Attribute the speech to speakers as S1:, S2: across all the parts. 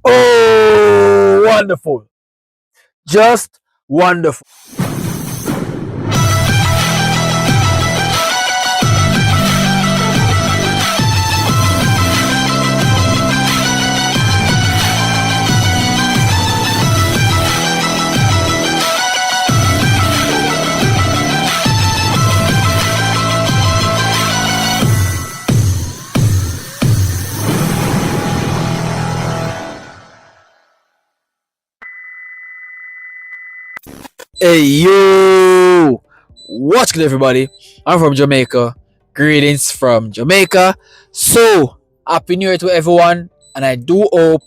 S1: Oh, wonderful. Just wonderful. Hey yo, what's good, everybody? I'm from Jamaica. Greetings from Jamaica. So, happy new year to everyone, and I do hope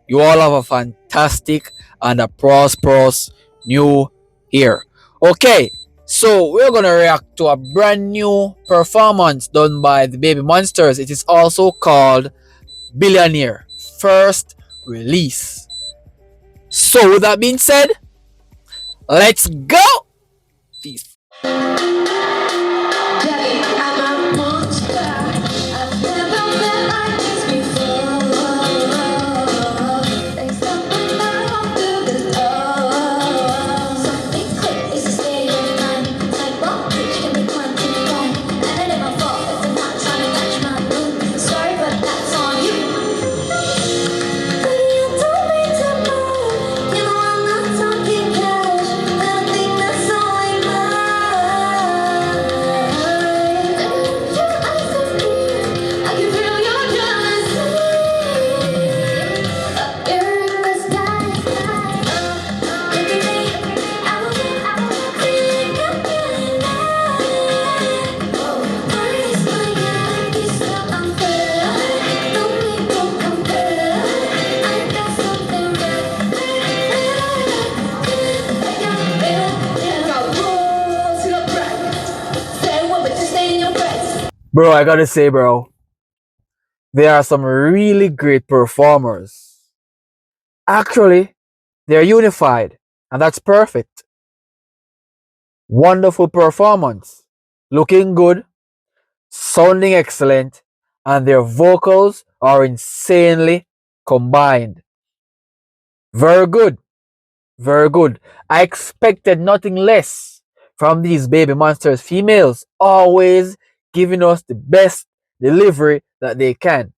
S1: you all have a fantastic and a prosperous new year. Okay, so we're gonna react to a brand new performance done by the Baby Monsters. It is also called Billionaire First Release. So, with that being said, let's go! Peace.
S2: Daddy, I'm a monster. I've never met like this before. They stop when I walk through the door. Something quick is a state of mind. Like rock bridge can be quantified. And it ain't my fault if they're not trying to match my mood. Sorry, but that's on you. Baby, you told me to move. You know I'm not talking cash. Nothing that's only mine. Your eyes are clear. I can feel your jealousy. Up here in the sky. Look at me. I will feeling up feeling nice. Oh, why is my life so unfair? Don't make no compare. I got something right.
S1: Bro, I gotta say, bro, there are some really great performers. Actually, they're unified, and that's perfect. Wonderful performance, looking good, sounding excellent, and their vocals are insanely combined. Very good, very good. I expected nothing less from these Baby Monsters females, always giving us the best delivery that they can.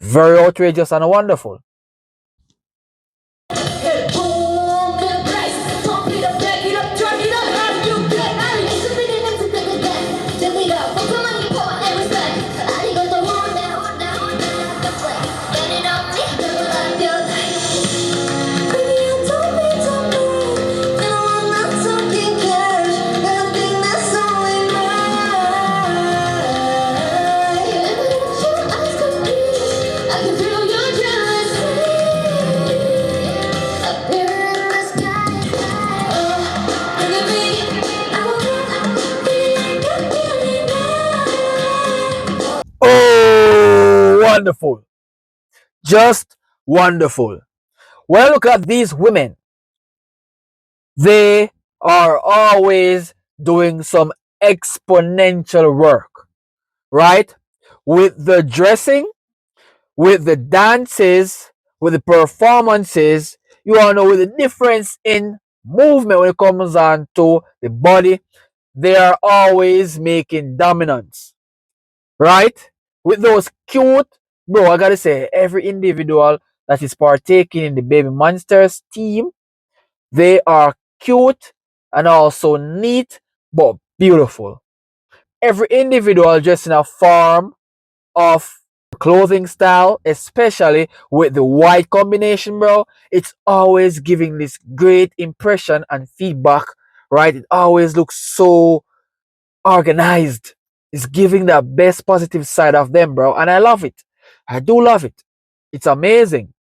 S1: Very outrageous and wonderful.
S2: I can feel your jealousy. Up here in the sky. Oh, look at me. I will feeling up.
S1: Oh, wonderful. Just wonderful. Well, look at these women. They are always doing some exponential work, right? With the dressing, with the dances, with the performances, you all know with the difference in movement when it comes on to the body, they are always making dominance, right? With those cute, bro, I gotta say, every individual that is partaking in the Baby Monsters team, they are cute and also neat but beautiful. Every individual just in a form of clothing style, especially with the white combination, bro, it's always giving this great impression and feedback, right? It always looks so organized. It's giving the best positive side of them, bro, and I love it. I do love it. It's amazing.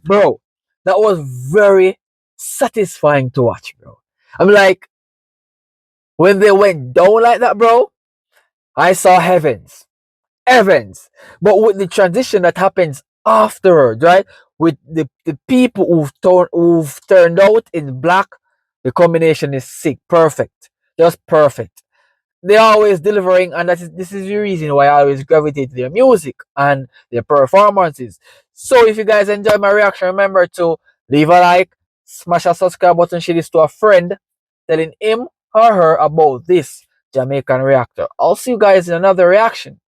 S1: bro, that was very satisfying to watch, bro. I'm like, when they went down like that, bro, I saw heavens. But with the transition that happens afterwards, right? With the people who've turned out in black, the combination is sick, perfect, just perfect. They're always delivering, and this is the reason why I always gravitate to their music and their performances. So if you guys enjoy my reaction, remember to leave a like, smash a subscribe button, share this to a friend, telling him or her about this Jamaican reactor. I'll see you guys in another reaction.